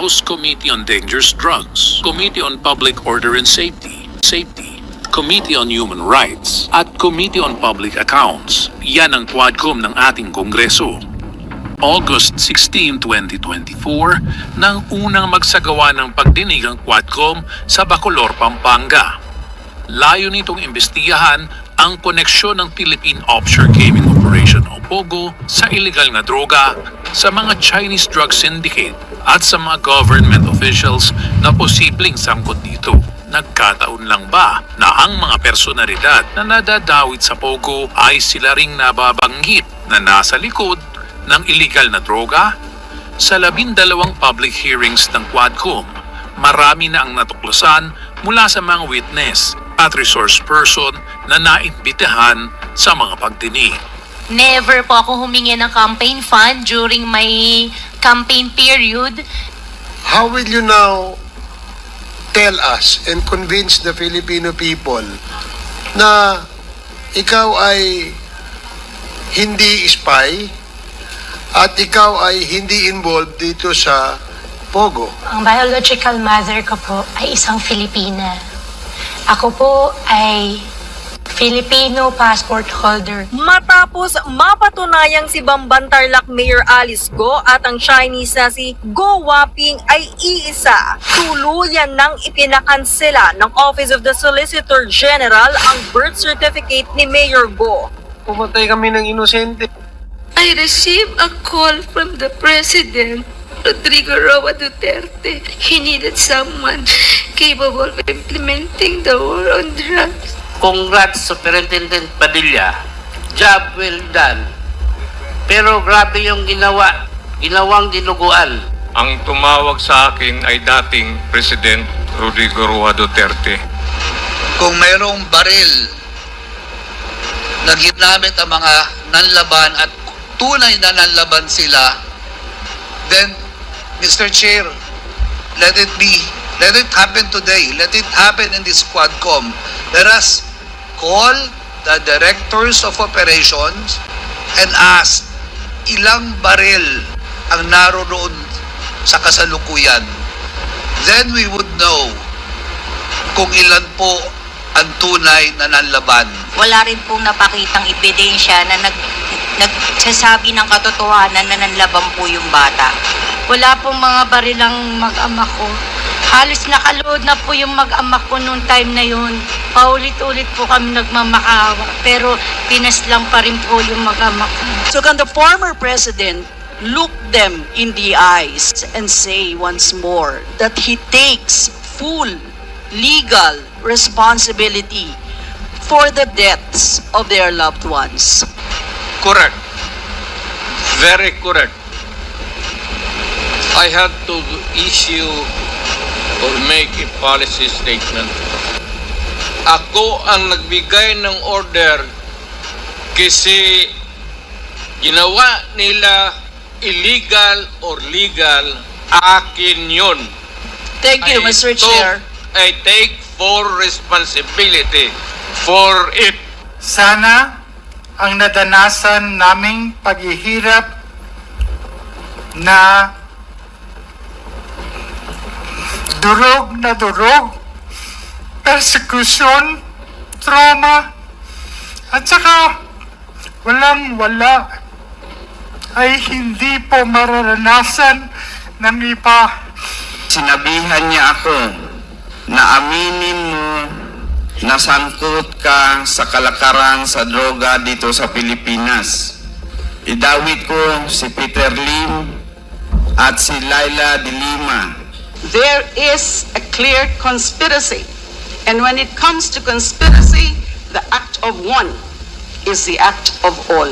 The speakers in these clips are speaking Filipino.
House Committee on Dangerous Drugs, Committee on Public Order and Safety, Committee on Human Rights, at Committee on Public Accounts. Yan ang Quadcom ng ating Kongreso. August 16, 2024, nang unang magsagawa ng pagdinig ang Quadcom sa Bacolor, Pampanga. Layo nitong imbestigahan ang koneksyon ng Philippine Offshore Gaming Operation o POGO sa illegal na droga, sa mga Chinese drug syndicate at sa mga government officials na posibleng sangkot dito. Nagkataon lang ba na ang mga personalidad na nadadawit sa POGO ay sila ring nababanggit na nasa likod ng illegal na droga? Sa 12 public hearings ng Quadcom, marami na ang natuklasan mula sa mga witness at resource person na naimbitahan sa mga pagdinig. Never po ako humingi ng campaign fund during my campaign period. How will you now tell us and convince the Filipino people na ikaw ay hindi spy at ikaw ay hindi involved dito sa POGO? Ang biological mother ko po ay isang Filipina. Ako po ay Filipino passport holder. Matapos mapatunayang si Bamban Tarlac Mayor Alice Go at ang Chinese na si Go Waping ay iisa, tuluyan nang ipinakansela ng Office of the Solicitor General ang birth certificate ni Mayor Go. Pumatay kami ng inosente. I received a call from the President, Rodrigo Roa Duterte. He needed someone capable of implementing the war on drugs. Congrats, Superintendent Padilla. Job well done. Pero grabe yung ginawang dinuguan. Ang tumawag sa akin ay dating President Rodrigo Roa Duterte. Kung mayroong baril na ginamit ang mga nanlaban at tunay na nanlaban sila, then, Mr. Chair, let it be. Let it happen today. Let it happen in this Quadcom. Let us call the directors of operations and ask ilang baril ang naroon sa kasalukuyan. Then we would know kung ilan po ang tunay na nanlaban. Wala rin pong napakitang ebidensya na nagsasabi ng katotohanan na nanlaban po yung bata. Wala pong mga barilang mag-ama ko. Halos nakalood na po yung mag-ama ko noong time na yun. Paulit-ulit po kami nagmamakawa. Pero pinaslang pa rin po yung mag-ama ko. So can the former president look them in the eyes and say once more that he takes full legal responsibility for the deaths of their loved ones? Correct. Very correct. I had to issue or make a policy statement. Ako ang nagbigay ng order kasi ginawa nila illegal or legal, akin yun. Thank you, Mr. Chair. I take full responsibility for it. Sana ang nadanasan naming paghihirap na durog, persecution, trauma, at saka walang-wala ay hindi po mararanasan ng iba. Sinabihan niya ako na aminin mo na sangkot ka sa kalakaran sa droga dito sa Pilipinas. Idawit ko si Peter Lim at si Laila de Lima. There is a clear conspiracy. And when it comes to conspiracy, the act of one is the act of all.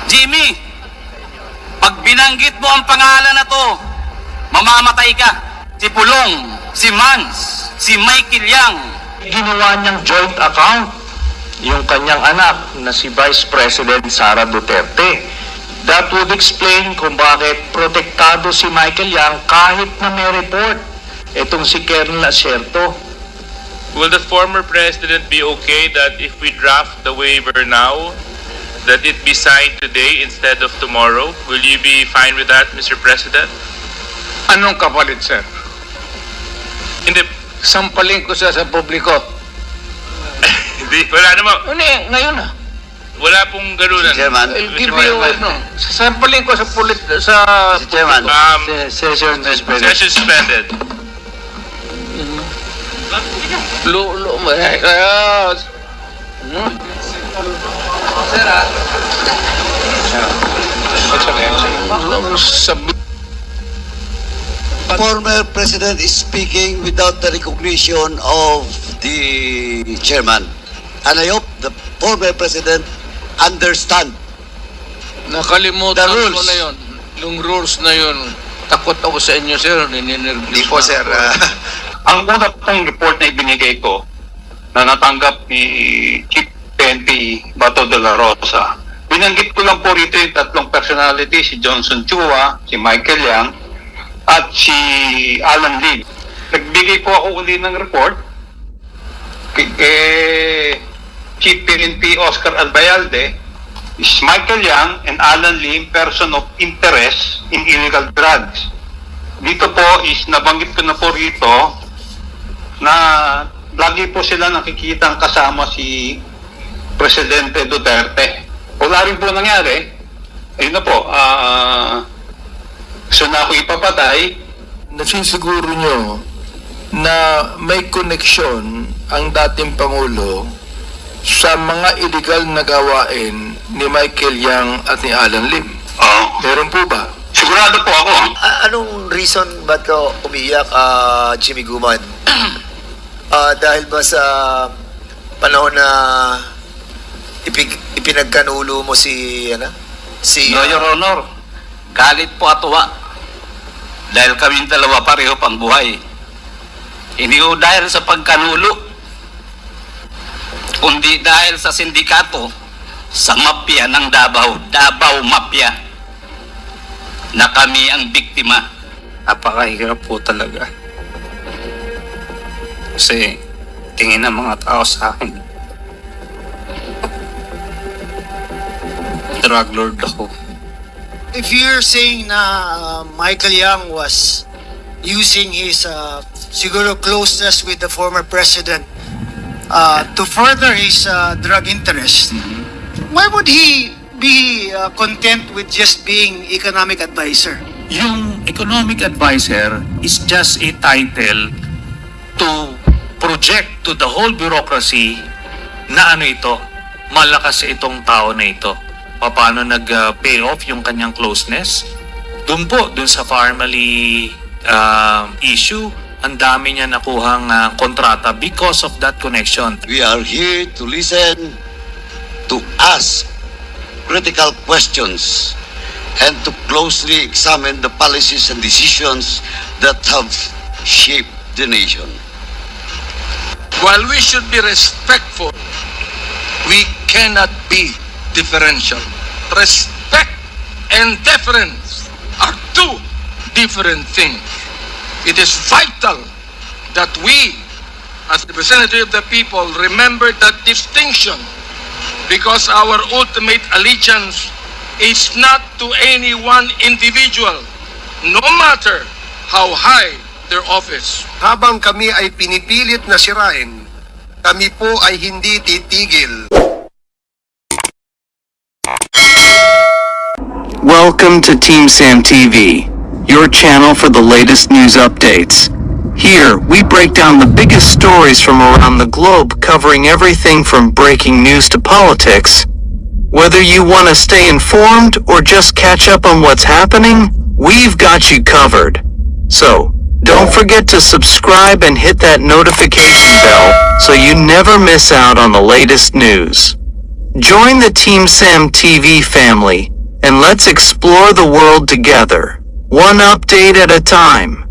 Jimmy, pag binanggit mo ang pangalan na to, mamamatay ka. Si Pulong, si Mans, si Michael Yang. Ginawa niyang joint account yung kanyang anak na si Vice President Sara Duterte. That would explain kung bakit protektado si Michael Yang kahit na may report itong si Colonel Acerto. Will the former president be okay that if we draft the waiver now, that it be signed today instead of tomorrow? Will you be fine with that, Mr. President? Anong kapalit, sir? Hindi, Sampalin ko siya sa publiko. hindi, wala naman. Ngayon na. Wala pong ganunan. I'll give you, sampalin ko sa Chairman. session suspended. Session suspended. Former President is speaking without the recognition of the chairman. And I hope the former President understand Nakalimutan the rules. ko na yun. Yung rules na yun. Takot ako sa inyo, sir. Hindi po, sir. Ang una pong report na ibinigay ko na natanggap ni Chief PNP Bato de la Rosa, binanggit ko lang po rito yung tatlong personality, si Johnson Chua, si Michael Yang, at si Alan Lee. Nagbigay po ako uli ng report kay Chief PNP Oscar Albayalde, is Michael Yang and Alan Lim person of interest in illegal drugs. Dito po is nabanggit ko na po rito na lagi po sila nakikitang kasama si Presidente Duterte. Wala rin po nangyari. Ayun na po. So na ako ipapatay. Nasisiguro nyo na may koneksyon ang dating Pangulo sa mga illegal na gawain ni Michael Yang at ni Alan Lim. Meron po ba? Sigurado po ako. Anong reason ba't ka umiyak, Jimmy Guman? Dahil ba sa panahon na ipinagkanulo mo si No, Your Honor. Galit po at tuwa. Dahil kaming dalawa pareho pang buhay. Hindi ko dahil sa pagkanulo, kundi dahil sa sindikato, sa mafia ng Davao Mafia, na kami ang biktima. Napakahirap po talaga. Kasi tingin ng mga tao sa akin, drug lord ako. If you're saying na Michael Yang was using his siguro closeness with the former president to further his drug interest, why would he be content with just being economic advisor? Yung economic advisor is just a title to project to the whole bureaucracy na ano ito, malakas itong tao na ito. Paano nag-pay off yung kanyang closeness? Doon sa family issue, ang dami niya nakuhang kontrata because of that connection. We are here to listen, to ask critical questions, and to closely examine the policies and decisions that have shaped the nation. While we should be respectful, we cannot be differential. Respect and deference are two different things. It is vital that we, as representative of the people, remember that distinction, because our ultimate allegiance is not to any one individual, no matter how high their office. Habang kami ay pinipilit na sirain, kami po ay hindi titigil. Welcome to Team Sam TV, your channel for the latest news updates. Here, we break down the biggest stories from around the globe, covering everything from breaking news to politics. Whether you want to stay informed or just catch up on what's happening, we've got you covered. So, don't forget to subscribe and hit that notification bell so you never miss out on the latest news. Join the Team Sam TV family, and let's explore the world together, one update at a time.